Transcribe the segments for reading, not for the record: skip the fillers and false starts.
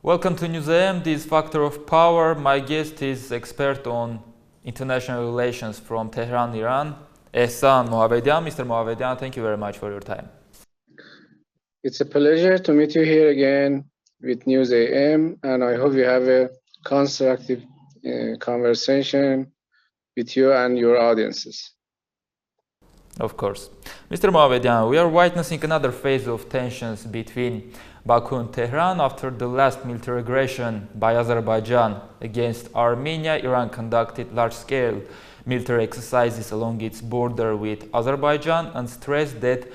Welcome to NEWS.am, this Factor of Power. My guest is expert on international relations from Tehran, Iran, Mohavedian. Mr. Mohavedian, thank you very much for your time. It's a pleasure to meet you here again with NEWS.am, and I hope you have a constructive conversation with you and your audiences. Of course. Mr. Mohavedian, we are witnessing another phase of tensions between Baku and Tehran after the last military aggression by Azerbaijan against Armenia. Iran conducted large-scale military exercises along its border with Azerbaijan and stressed that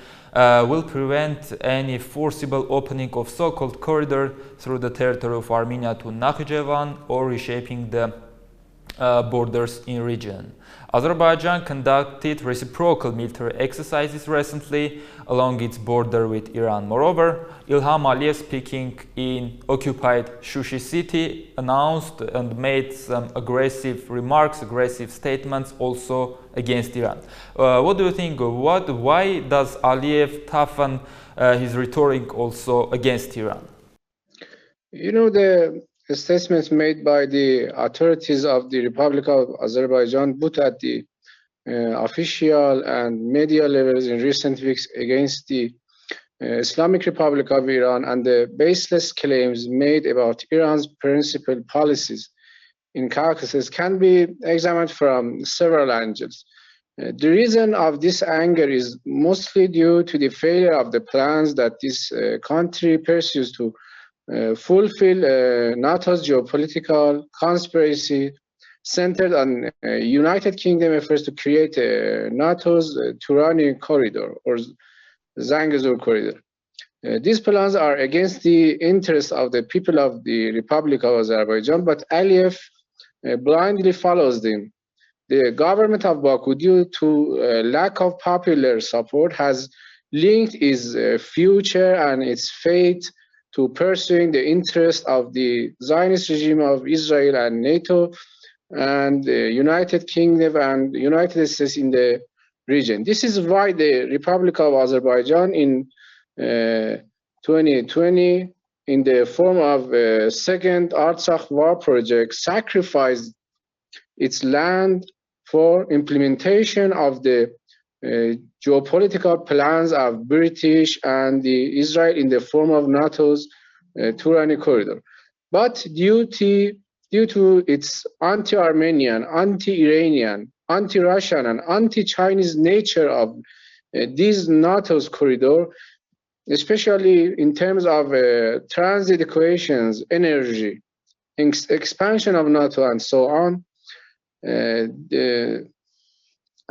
will prevent any forcible opening of so-called corridor through the territory of Armenia to Nakhichevan or reshaping the borders in region. Azerbaijan conducted reciprocal military exercises recently along its border with Iran. Moreover, Ilham Aliyev, speaking in occupied Shushi city, announced and made some aggressive remarks, aggressive statements also against Iran. What do you think? Why does Aliyev toughen his rhetoric also against Iran? You know, the statements made by the authorities of the Republic of Azerbaijan, both at the official and media levels in recent weeks against the Islamic Republic of Iran and the baseless claims made about Iran's principal policies in Caucasus can be examined from several angles. The reason of this anger is mostly due to the failure of the plans that this country pursues to fulfill NATO's geopolitical conspiracy centered on United Kingdom efforts to create NATO's Turan Corridor or Zangezur Corridor. These plans are against the interests of the people of the Republic of Azerbaijan, but Aliyev blindly follows them. The government of Baku, due to lack of popular support, has linked its future and its fate to pursuing the interests of the Zionist regime of Israel and NATO and the United Kingdom and United States in the region. This is why the Republic of Azerbaijan in 2020, in the form of a second Artsakh war project, sacrificed its land for implementation of the geopolitical plans of British and the Israel in the form of NATO's Turan Corridor. But due to its anti-Armenian, anti-Iranian, anti-Russian, and anti-Chinese nature of these NATO's corridor, especially in terms of transit equations, energy, expansion of NATO, and so on,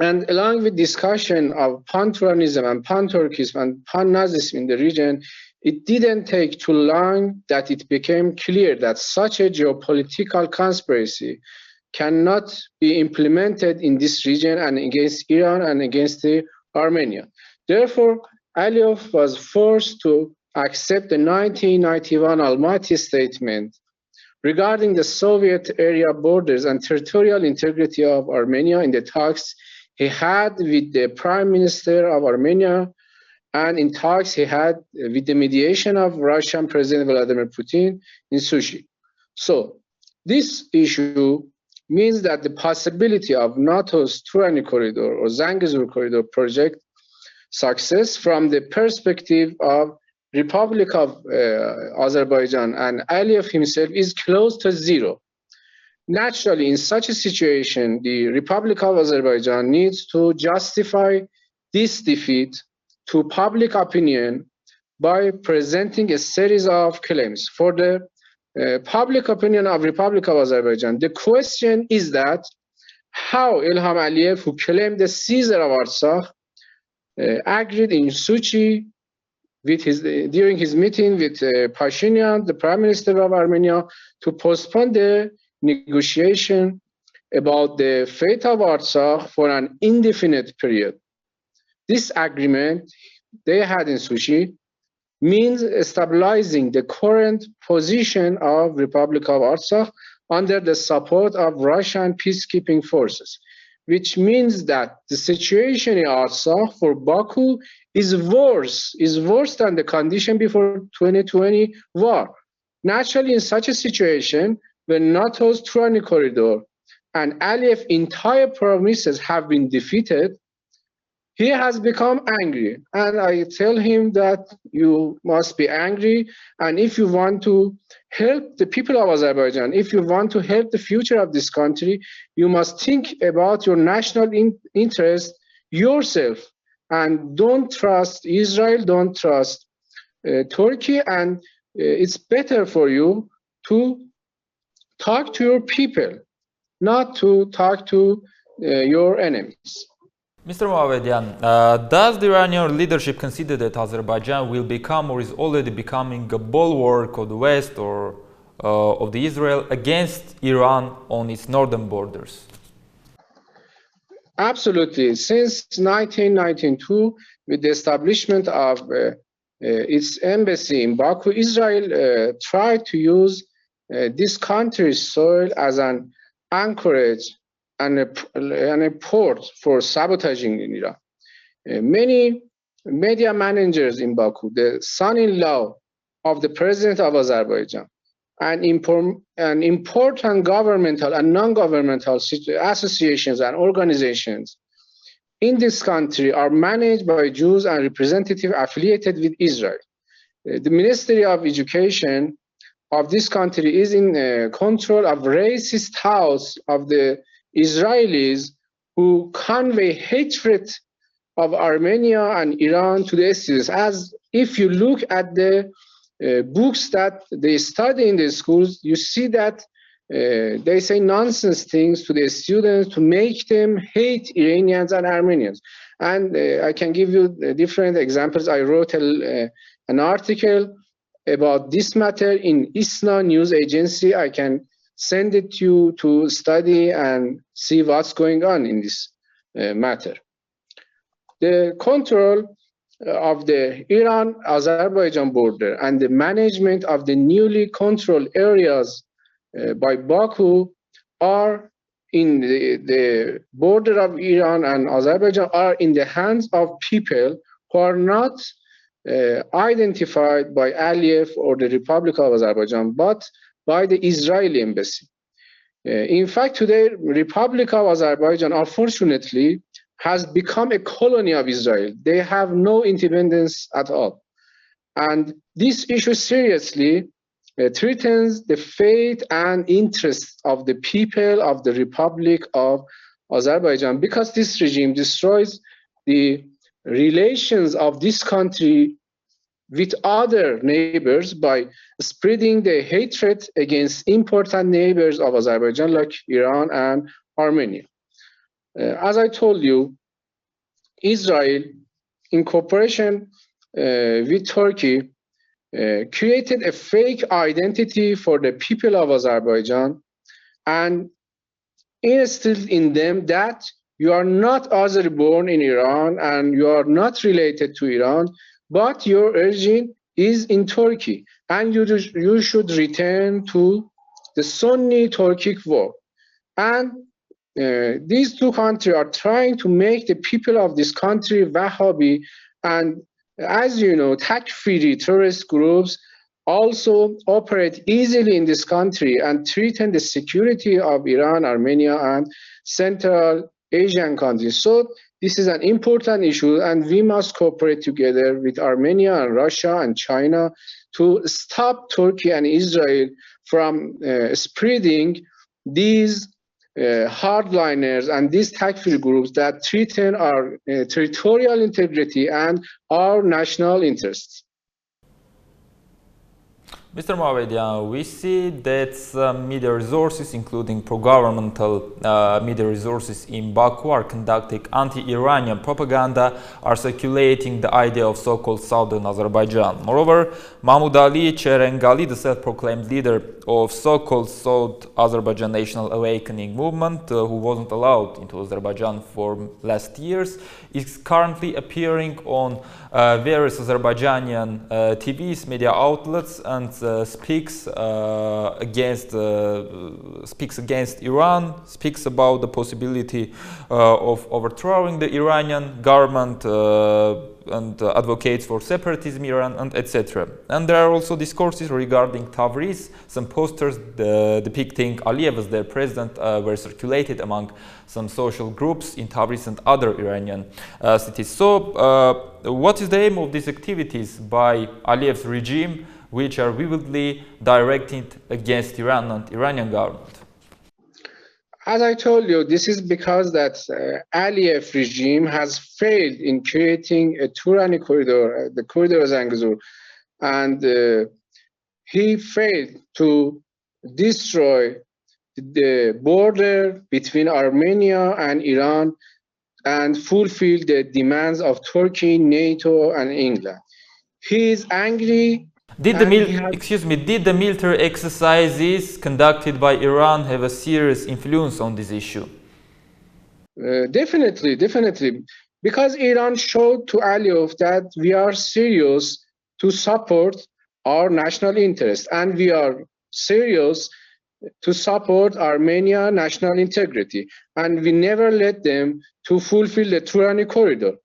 and along with discussion of pan-Turanism and pan-Turkism and pan-Nazism in the region, it didn't take too long that it became clear that such a geopolitical conspiracy cannot be implemented in this region and against Iran and against Armenia. Therefore, Aliyev was forced to accept the 1991 Almaty statement regarding the Soviet area borders and territorial integrity of Armenia in the talks he had with the Prime Minister of Armenia and in talks he had with the mediation of Russian President Vladimir Putin in Sochi. So this issue means that the possibility of NATO's Turan Corridor or Zangezur Corridor project success from the perspective of Republic of Azerbaijan and Aliyev himself is close to zero. Naturally, in such a situation, the Republic of Azerbaijan needs to justify this defeat to public opinion by presenting a series of claims. For the public opinion of Republic of Azerbaijan, the question is that how Ilham Aliyev, who claimed the seizure of Artsakh, agreed in Sochi during his meeting with Pashinyan, the Prime Minister of Armenia, to postpone the negotiation about the fate of Artsakh for an indefinite period. This agreement they had in Sochi means stabilizing the current position of Republic of Artsakh under the support of Russian peacekeeping forces, which means that the situation in Artsakh for Baku is worse than the condition before 2020 war. Naturally, in such a situation, when NATO's Turan Corridor and Aliyev's entire promises have been defeated, he has become angry. And I tell him that you must be angry. And if you want to help the people of Azerbaijan, if you want to help the future of this country, you must think about your national interest yourself. And don't trust Israel, don't trust Turkey. And it's better for you to talk to your people, not to talk to your enemies. Mr. Mohavedian, does the Iranian leadership consider that Azerbaijan will become or is already becoming a bulwark of the West or of the Israel against Iran on its northern borders? Absolutely. Since 1992, with the establishment of its embassy in Baku, Israel tried to use this country's soil as an anchorage and a port for sabotaging in Iran. Many media managers in Baku, the son-in-law of the president of Azerbaijan, and important governmental and non-governmental associations and organizations in this country are managed by Jews and representatives affiliated with Israel. The Ministry of Education of this country is in control of racist house of the Israelis who convey hatred of Armenia and Iran to the students. As if you look at the books that they study in the schools, you see that they say nonsense things to the students to make them hate Iranians and Armenians. And I can give you different examples. I wrote an article about this matter in ISNA news agency. I can send it to you to study and see what's going on in this matter. The control of the Iran-Azerbaijan border and the management of the newly controlled areas by Baku are in the border of Iran and Azerbaijan are in the hands of people who are not identified by Aliyev or the Republic of Azerbaijan, but by the Israeli embassy. In fact, today, Republic of Azerbaijan, unfortunately, has become a colony of Israel. They have no independence at all. And this issue seriously threatens the fate and interests of the people of the Republic of Azerbaijan, because this regime destroys the relations of this country with other neighbors by spreading the hatred against important neighbors of Azerbaijan like Iran and Armenia. As I told you, Israel, in cooperation with Turkey, created a fake identity for the people of Azerbaijan and instilled in them that you are not Azeri born in Iran and you are not related to Iran, but your origin is in Turkey, and you should return to the Sunni Turkic war. And these two countries are trying to make the people of this country Wahhabi, and as you know, Takfiri terrorist groups also operate easily in this country and threaten the security of Iran, Armenia, and Central Asian countries. So this is an important issue, and we must cooperate together with Armenia and Russia and China to stop Turkey and Israel from spreading these hardliners and these Takfiri groups that threaten our territorial integrity and our national interests. Mr. Mohavedian, we see that some media resources, including pro-governmental media resources in Baku, are conducting anti-Iranian propaganda, are circulating the idea of so-called Southern Azerbaijan. Moreover, Mahmoud Ali Cherengali, the self-proclaimed leader of so-called South Azerbaijan National Awakening Movement, who wasn't allowed into Azerbaijan for last years, is currently appearing on various Azerbaijani TVs, media outlets, and speaks against Iran, speaks about the possibility of overthrowing the Iranian government and advocates for separatism in Iran, and etc. And there are also discourses regarding Tabriz. Some posters depicting Aliyev as their president were circulated among some social groups in Tabriz and other Iranian cities. So what is the aim of these activities by Aliyev's regime, which are vividly directed against Iran and Iranian government? As I told you, this is because that Aliyev regime has failed in creating a Turan Corridor, the Corridor Zangezur, and he failed to destroy the border between Armenia and Iran and fulfill the demands of Turkey, NATO, and England. He is angry. Did the military exercises conducted by Iran have a serious influence on this issue? Definitely. Because Iran showed to Aliyev that we are serious to support our national interest, and we are serious to support Armenia's national integrity, and we never let them to fulfill the Turan Corridor.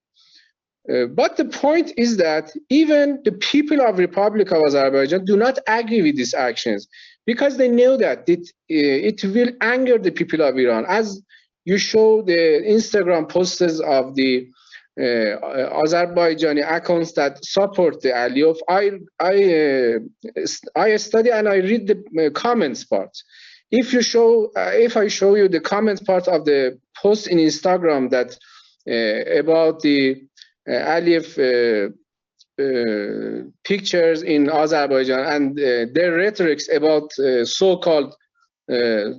But the point is that even the people of Republic of Azerbaijan do not agree with these actions because they know that it will anger the people of Iran. As you show the Instagram posts of the Azerbaijani accounts that support the Aliyev, I study and I read the comments part. If I show you the comments part of the post in Instagram that about the Aliyev pictures in Azerbaijan and their rhetorics about so-called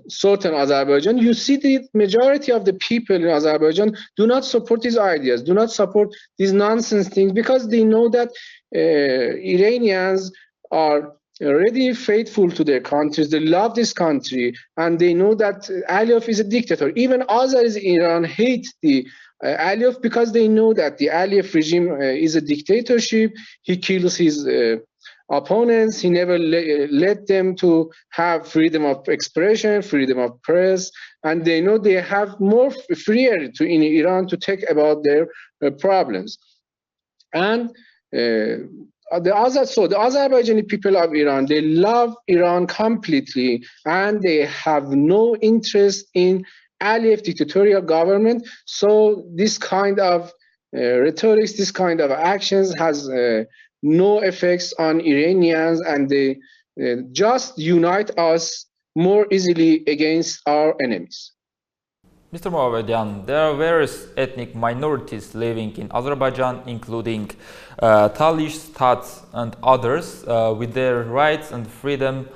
Sultan Azerbaijan, you see the majority of the people in Azerbaijan do not support these ideas, do not support these nonsense things, because they know that Iranians are already faithful to their countries, they love this country, and they know that Aliyev is a dictator. Even Azeris in Iran hate the Aliyev because they know that the Aliyev regime is a dictatorship. He kills his opponents. He never let them to have freedom of expression, freedom of press, and they know they have more freer in Iran to take about their problems. And the Azerbaijani people of Iran, they love Iran completely, and they have no interest in Aliyev dictatorial government. So this kind of rhetoric, this kind of actions has no effects on Iranians, and they just unite us more easily against our enemies. Mr. Mohavedian, there are various ethnic minorities living in Azerbaijan, including Talish, Tats, and others, with their rights and freedom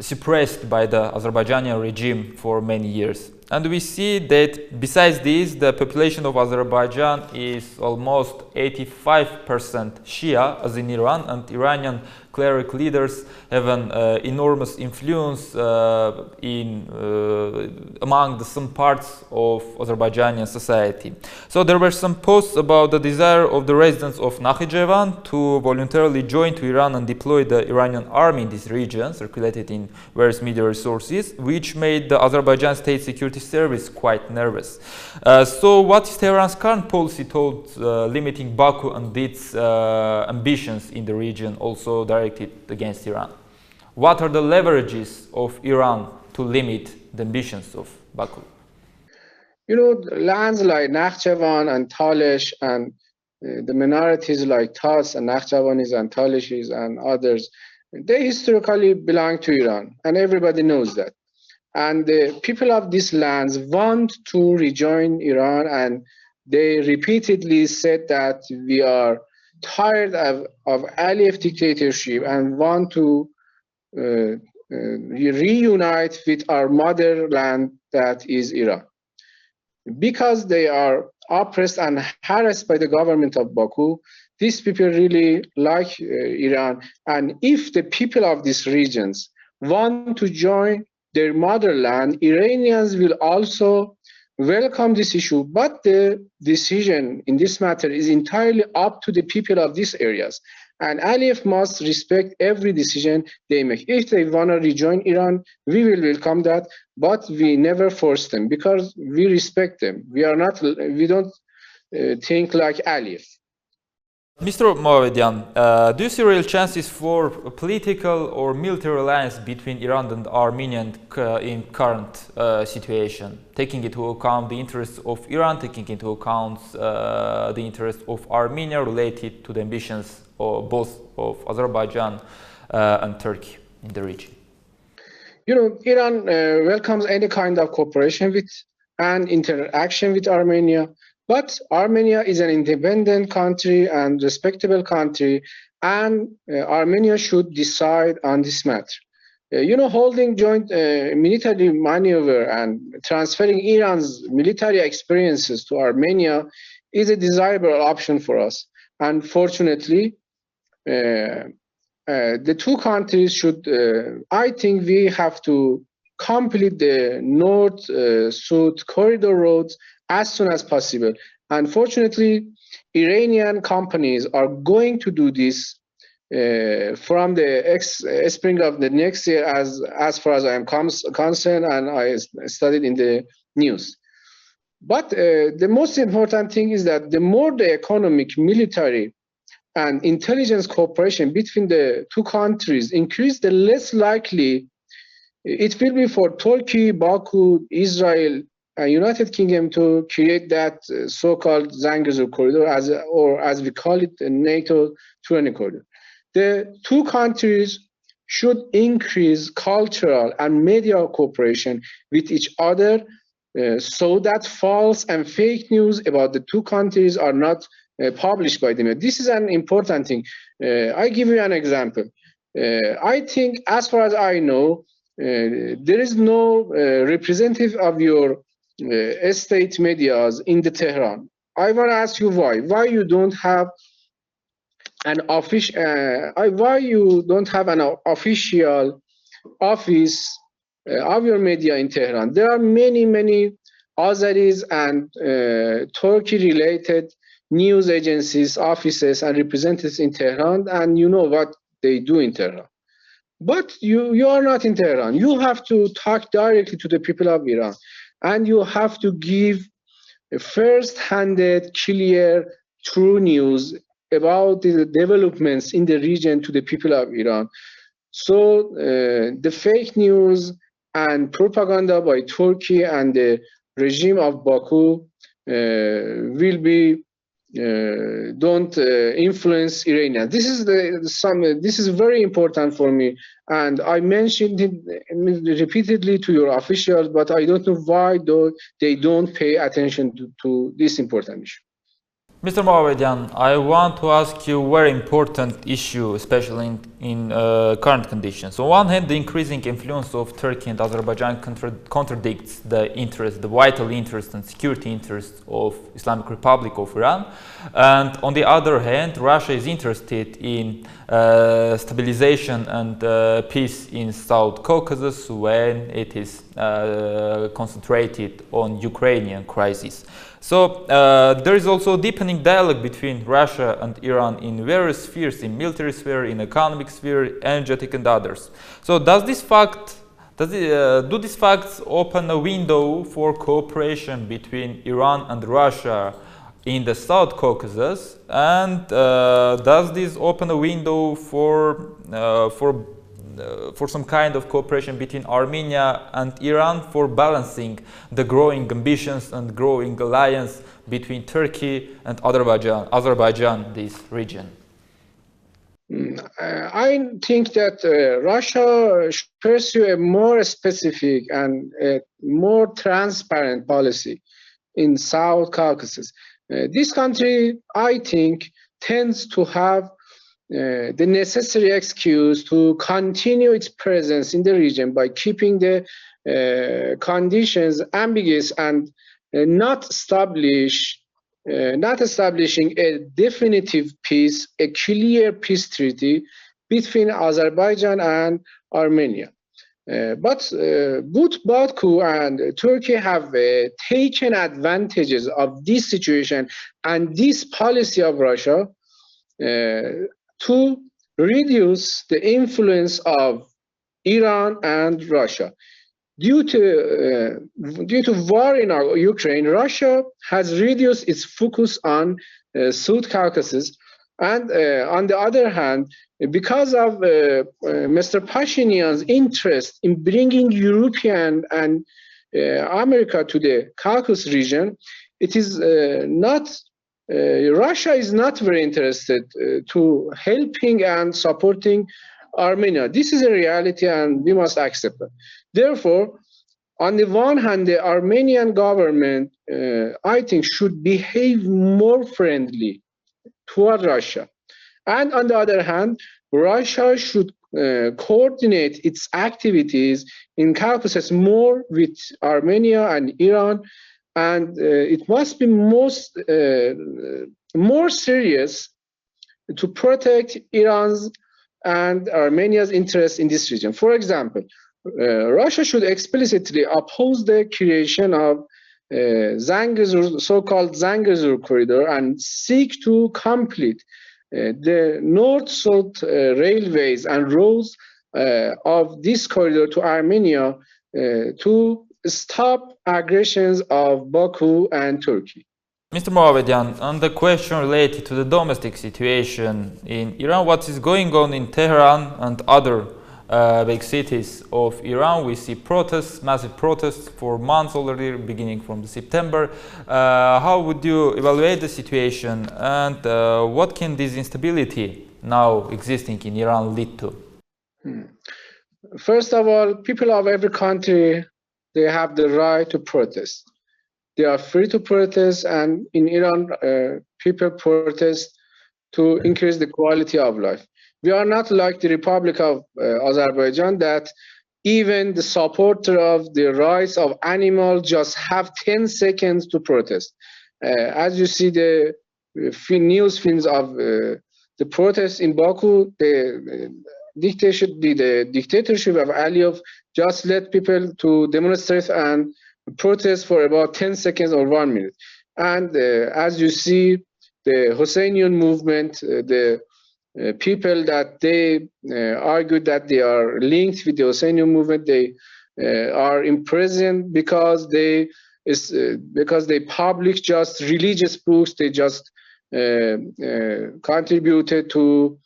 suppressed by the Azerbaijani regime for many years. And we see that besides this, the population of Azerbaijan is almost 85% Shia, as in Iran, and Iranian cleric leaders have an enormous influence among some parts of Azerbaijani society. So there were some posts about the desire of the residents of Nakhichevan to voluntarily join to Iran and deploy the Iranian army in this region, circulated in various media resources, which made the Azerbaijan State Security Service quite nervous. So what is Tehran's current policy towards limiting Baku and its ambitions in the region, also directed against Iran? What are the leverages of Iran to limit the ambitions of Baku? You know, lands like Nakhchivan and Talish and the minorities like Tats and Nakhchivanis and Talishis and others, they historically belong to Iran, and everybody knows that. And the people of these lands want to rejoin Iran, and they repeatedly said that we are tired of Aliyev dictatorship and want to reunite with our motherland, that is Iran. Because they are oppressed and harassed by the government of Baku, these people really like Iran. And if the people of these regions want to join their motherland, Iranians will also welcome this issue, but the decision in this matter is entirely up to the people of these areas. and Aliyev must respect every decision they make. If they want to rejoin Iran, we will welcome that, but we never force them because we respect them. We don't think like Aliyev. Mr. Mohavedian, do you see real chances for a political or military alliance between Iran and Armenia in current situation, taking into account the interests of Iran, taking into account the interests of Armenia related to the ambitions of both of Azerbaijan and Turkey in the region? You know, Iran welcomes any kind of cooperation with and interaction with Armenia. But Armenia is an independent country and respectable country, and Armenia should decide on this matter. You know, holding joint military maneuver and transferring Iran's military experiences to Armenia is a desirable option for us. Unfortunately, the two countries should, I think we have to complete the north-south corridor roads as soon as possible. Unfortunately, Iranian companies are going to do this from the spring of the next year, as far as I am concerned, and I studied in the news. But the most important thing is that the more the economic, military, and intelligence cooperation between the two countries increase, the less likely it will be for Turkey, Baku, Israel, and United Kingdom to create that so-called Zangezur corridor, or as we call it, the NATO Turan Corridor. The two countries should increase cultural and media cooperation with each other so that false and fake news about the two countries are not published by them. This is an important thing. I give you an example. I think, as far as I know, there is no representative of your state medias in the Tehran. I want to ask you why. Why you don't have an official? Why you don't have an official office of your media in Tehran? There are many Azeris and Turkey-related news agencies, offices, and representatives in Tehran, and you know what they do in Tehran. But you are not in Tehran. You have to talk directly to the people of Iran, and you have to give first-handed, clear, true news about the developments in the region to the people of Iran. So the fake news and propaganda by Turkey and the regime of Baku will be don't influence Iranians. This is this is very important for me, and I mentioned it repeatedly to your officials, but I don't know why they don't pay attention to this important issue. Mr. Mohavedian, I want to ask you a very important issue, especially in current conditions. On one hand, the increasing influence of Turkey and Azerbaijan contradicts the vital interest and security interests of Islamic Republic of Iran. And on the other hand, Russia is interested in stabilization and peace in South Caucasus when it is concentrated on Ukrainian crisis. So there is also a deepening dialogue between Russia and Iran in various spheres, in military sphere, in economic sphere, energetic and others. So do these facts open a window for cooperation between Iran and Russia in the South Caucasus, and does this open a window for some kind of cooperation between Armenia and Iran for balancing the growing ambitions and growing alliance between Turkey and Azerbaijan, this region? I think that Russia should pursue a more specific and a more transparent policy in South Caucasus. This country, I think, tends to have the necessary excuse to continue its presence in the region by keeping the conditions ambiguous and not establishing a definitive peace, a clear peace treaty between Azerbaijan and Armenia. But both Baku and Turkey have taken advantages of this situation and this policy of Russia. to reduce the influence of Iran and Russia. Due to war in Ukraine, Russia has reduced its focus on South Caucasus, and on the other hand, because of Mr. Pashinyan's interest in bringing European and America to the Caucasus region, it is not. Russia is not very interested to helping and supporting Armenia. This is a reality, and we must accept it. Therefore, on the one hand, the Armenian government, I think, should behave more friendly toward Russia. And on the other hand, Russia should coordinate its activities in Caucasus more with Armenia and Iran, and it must be more serious to protect Iran's and Armenia's interests in this region. For example, Russia should explicitly oppose the creation of so-called Turan Corridor and seek to complete the north-south railways and roads of this corridor to Armenia to stop aggressions of Baku and Turkey. Mr. Mohavedian, on the question related to the domestic situation in Iran, what is going on in Tehran and other big cities of Iran? We see protests, massive protests for months already, beginning from September. How would you evaluate the situation, and what can this instability now existing in Iran lead to? First of all, people of every country, they have the right to protest. They are free to protest, and in Iran, people protest to increase the quality of life. We are not like the Republic of Azerbaijan, that even the supporter of the rights of animals just have 10 seconds to protest. As you see the news films of the protests in Baku, the dictatorship of Aliyev just let people to demonstrate and protest for about 10 seconds or 1 minute. And as you see, the Husseinian movement, the people that they argued that they are linked with the Husseinian movement, they are imprisoned because they publish just religious books. They just contributed to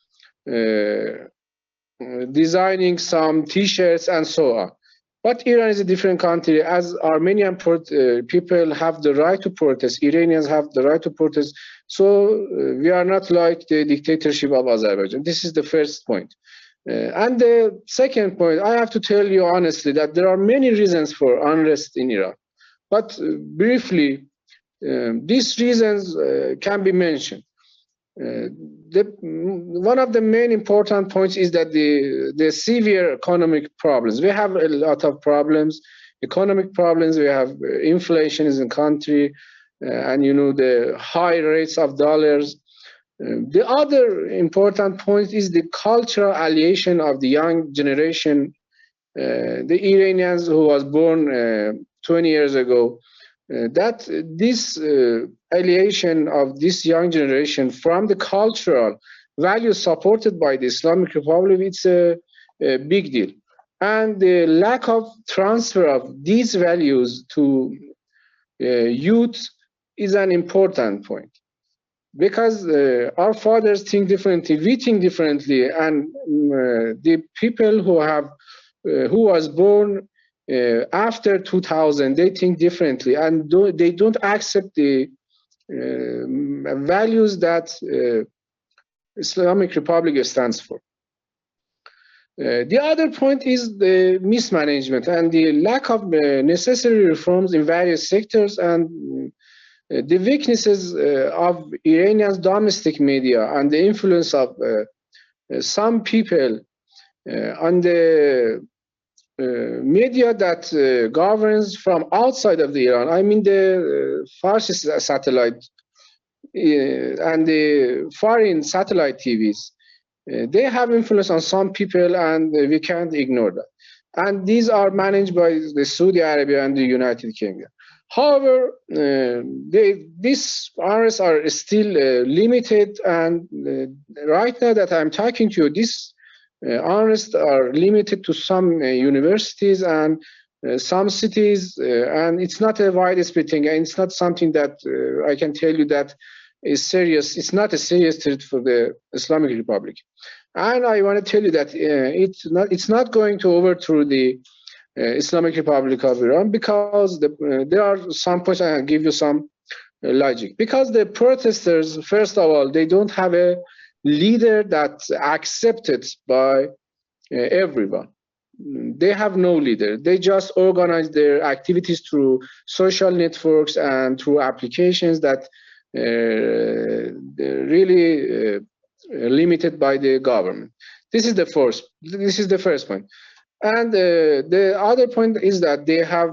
designing some T-shirts and so on. But Iran is a different country. As Armenian people have the right to protest, Iranians have the right to protest. So we are not like the dictatorship of Azerbaijan. This is the first point. And the second point, I have to tell you honestly that there are many reasons for unrest in Iran. But briefly, these reasons can be mentioned. One of the main important points is that the severe economic problems. We have a lot of problems, economic problems. We have inflation in the country, and the high rates of dollars. The other important point is the cultural alienation of the young generation, the Iranians who was born 20 years ago. That this alienation of this young generation from the cultural values supported by the Islamic Republic, it's a big deal. And the lack of transfer of these values to youth is an important point. Because our fathers think differently, we think differently, and the people who was born after 2000, they think differently, and they don't accept the values that Islamic Republic stands for. The other point is the mismanagement and the lack of necessary reforms in various sectors, and the weaknesses of Iranians' domestic media and the influence of some people on the media that governs from outside of Iran. I mean the Farsi satellite and the foreign satellite TVs. They have influence on some people, and we can't ignore that. And these are managed by the Saudi Arabia and the United Kingdom. However, these unrests are still limited, and right now that I'm talking to you, these unrests are limited to some universities and some cities, and it's not a widespread thing, and it's not something that I can tell you that is serious. It's not a serious threat for the Islamic Republic. And I want to tell you that it's not going to overthrow the Islamic Republic of Iran, because there are some points. I'll give you some logic. Because the protesters, first of all, they don't have a leader that's accepted by everyone. They have no leader. They just organize their activities through social networks and through applications that really limited by the government. This is the first point. And the other point is that they have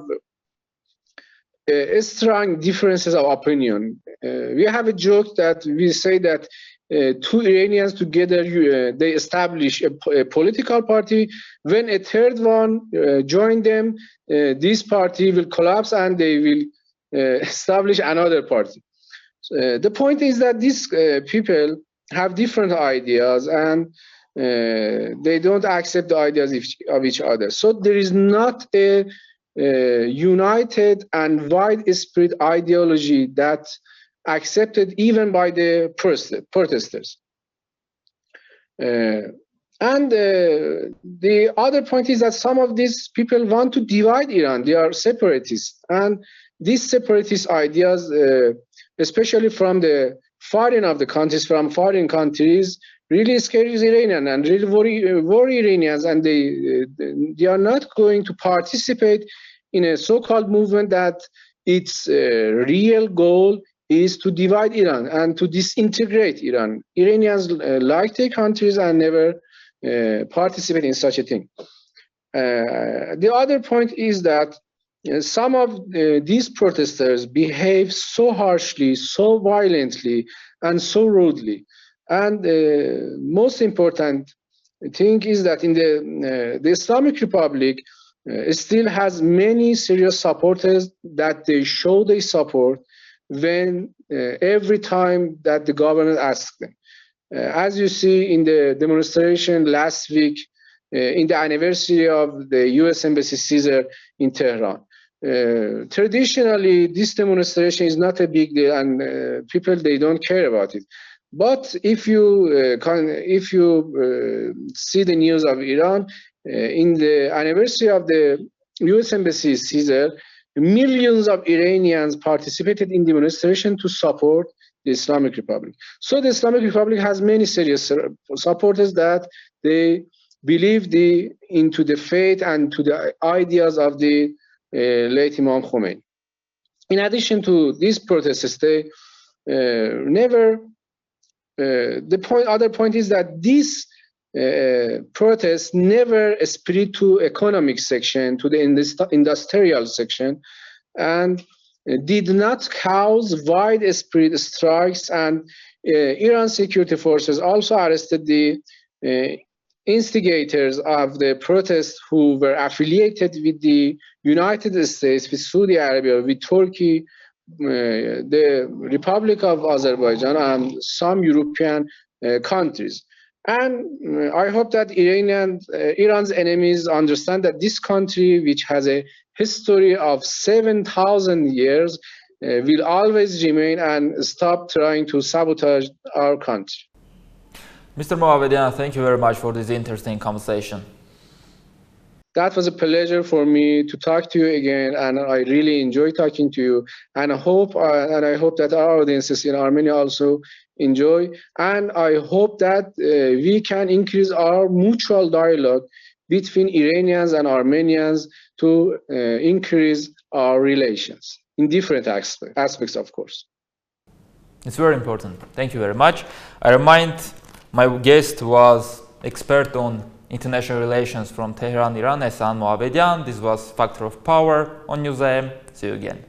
strong differences of opinion. We have a joke that we say that two Iranians together, they establish a political party. When a third one join them, this party will collapse and they will establish another party. The point is that these people have different ideas, and they don't accept the ideas of each other. So there is not a united and widespread ideology that accepted even by the protesters. And the other point is that some of these people want to divide Iran. They are separatists, and these separatist ideas, especially from the foreign of the countries, from foreign countries, really scares Iranians and really worry Iranians, and they are not going to participate in a so-called movement that its real goal is to divide Iran and to disintegrate Iran. Iranians like their countries and never participate in such a thing. The other point is that some of these protesters behave so harshly, so violently, and so rudely. And the most important thing is that in the Islamic Republic still has many serious supporters that they show their support when every time that the government asks them. As you see in the demonstration last week, in the anniversary of the US Embassy seizure in Tehran. Traditionally, this demonstration is not a big deal, and people, they don't care about it. But if you see the news of Iran, in the anniversary of the US Embassy seizure, millions of Iranians participated in demonstration to support the Islamic Republic. So the Islamic Republic has many serious supporters that they believe into the faith and to the ideas of the late Imam Khomeini. In addition to these protests, they other point is that these protests never spread to economic section, to the industrial section, and did not cause widespread strikes. And Iran security forces also arrested the instigators of the protests who were affiliated with the United States, with Saudi Arabia, with Turkey, the Republic of Azerbaijan, and some European countries. And I hope that Iran's enemies understand that this country, which has a history of 7,000 years, will always remain and stop trying to sabotage our country. Mr. Mohavedian, thank you very much for this interesting conversation. That was a pleasure for me to talk to you again, and I really enjoy talking to you. And I hope that our audiences in Armenia also enjoy. And I hope that we can increase our mutual dialogue between Iranians and Armenians to increase our relations in different aspects, of course. It's very important. Thank you very much. I remind my guest was expert on international relations from Tehran, Iran, Turan Mohavedian. This was Factor of Power on NEWS.am. See you again.